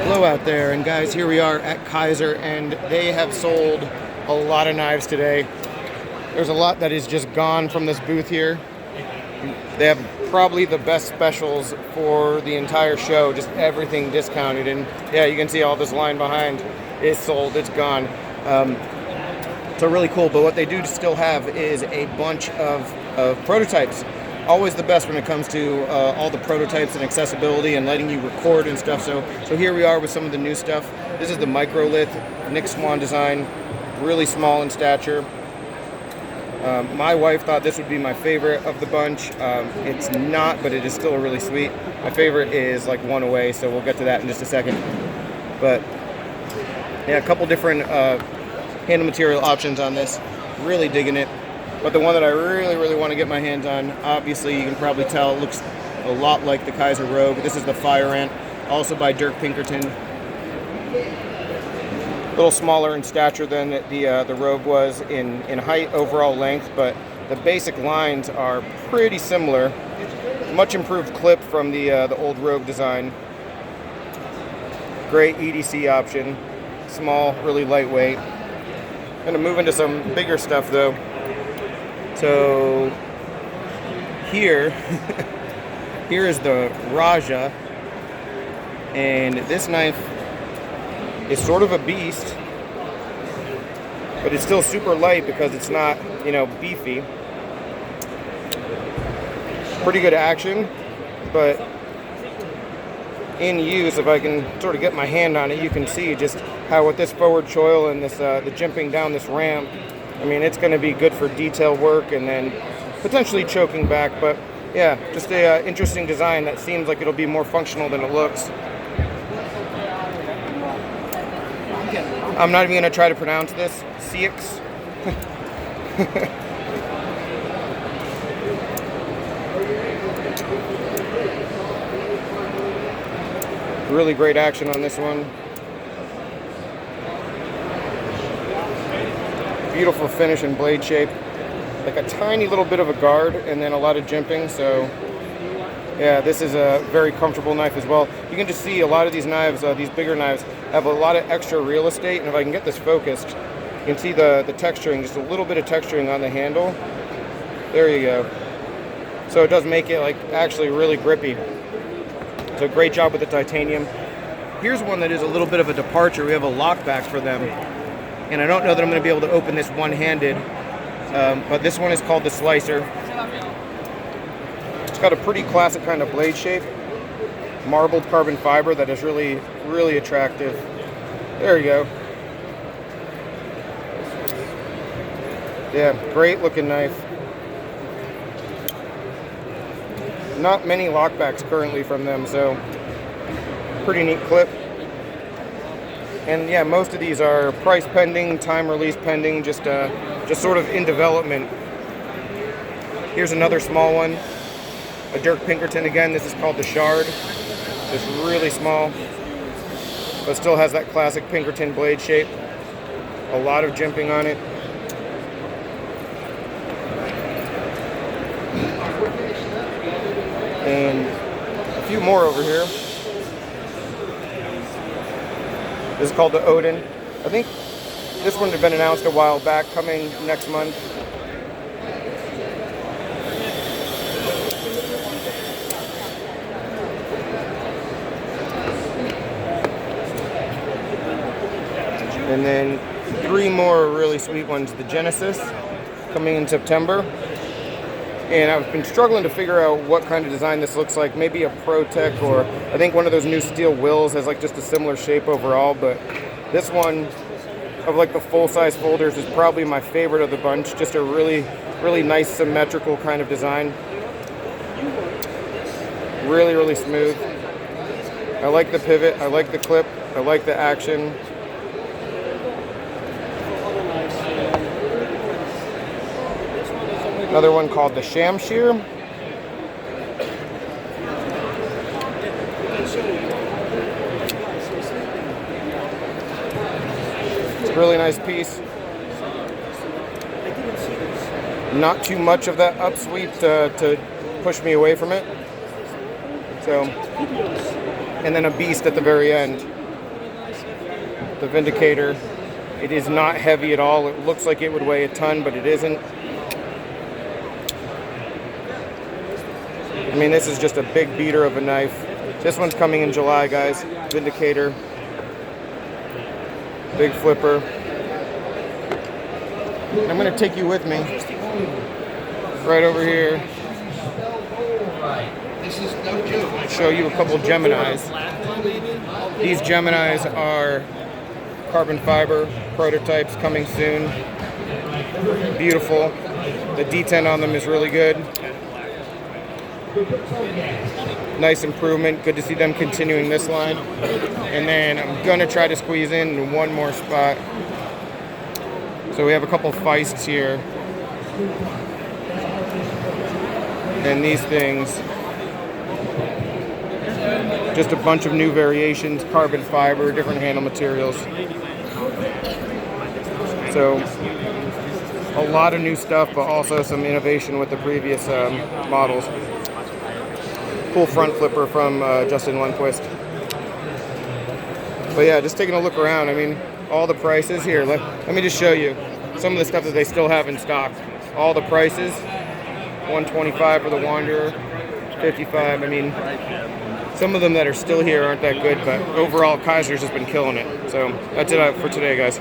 Hello out there, and guys, here we are at Kizer, and they have sold a lot of knives today. There's a lot that is just gone from this booth here. They have probably the best specials for the entire show, just everything discounted. And yeah, you can see all this line behind is sold, it's gone. So really cool, but what they do still have is a bunch of prototypes. Always the best when it comes to all the prototypes and accessibility and letting you record and stuff. So here we are with some of the new stuff. This is the Microlit Swann design, really small in stature. My wife thought this would be my favorite of the bunch. It's not, but it is still really sweet. My favorite is like one away, so we'll get to that in just a second. But yeah, a couple different handle material options on this. Really digging it. But the one that I really want to get my hands on, obviously you can probably tell, it looks a lot like the Kizer Rogue. This is the Fire Ant, also by Dirk Pinkerton. A little smaller in stature than the Rogue was in height, overall length, but the basic lines are pretty similar. Much improved clip from the old Rogue design. Great EDC option, small, really lightweight. I'm gonna move into some bigger stuff though. So here is the Rajah, and this knife is sort of a beast, but it's still super light because it's not, you know, beefy. Pretty good action, but in use, if I can sort of get my hand on it, you can see just how with this forward choil and this the jimping down this ramp, I mean, it's going to be good for detail work and then potentially choking back. But yeah, just a interesting design that seems like it'll be more functional than it looks. I'm not even going to try to pronounce this. Cx. Really great action on this one. Beautiful finish and blade shape. Like a tiny little bit of a guard and then a lot of jimping. So yeah, this is a very comfortable knife as well. You can just see a lot of these knives, these bigger knives, have a lot of extra real estate. And if I can get this focused, you can see the texturing, just a little bit of texturing on the handle. There you go. So it does make it like actually really grippy. So great job with the titanium. Here's one that is a little bit of a departure. We have a lockback for them. And I don't know that I'm going to be able to open this one-handed, but this one is called the Slicer. It's got a pretty classic kind of blade shape, marbled carbon fiber that is really attractive. There you go. Yeah, great looking knife. Not many lockbacks currently from them, so pretty neat clip. And yeah, most of these are price pending, time release pending, just sort of in development. Here's another small one, a Dirk Pinkerton again. This is called the Shard. It's really small, but still has that classic Pinkerton blade shape. A lot of jimping on it. And a few more over here. This is called the Odin. I think this one had been announced a while back, coming next month. And then three more really sweet ones. The Genesis, coming in September. And I've been struggling to figure out what kind of design this looks like. Maybe a Pro-Tech, or I think one of those new steel Wills has like just a similar shape overall. But this one, of like the full-size folders, is probably my favorite of the bunch. Just a really nice symmetrical kind of design. Really smooth. I like the pivot. I like the clip. I like the action. Another one called the Shamshi. It's a really nice piece. Not too much of that upsweep to push me away from it. So, and then a beast at the very end. the Vindicator. It is not heavy at all. It looks like it would weigh a ton, but it isn't. I mean, this is just a big beater of a knife. This one's coming in July, guys. Vindicator. Big flipper. And I'm going to take you with me. Right over here. Show you a couple Geminis. These Geminis are carbon fiber prototypes coming soon. Beautiful. The D10 on them is really good. Nice improvement. Good to see them continuing this line. And then I'm going to try to squeeze in one more spot. So we have a couple Feists here. And these things, just a bunch of new variations, carbon fiber, different handle materials. So a lot of new stuff, but also some innovation with the previous models. Cool front flipper from Justin Lundquist. But yeah, just taking a look around. I mean, all the prices here. Let me just show you some of the stuff that they still have in stock. All the prices. $125 for the Wanderer, $55. I mean, some of them that are still here aren't that good, but overall, Kizer's has been killing it. So that's it for today, guys.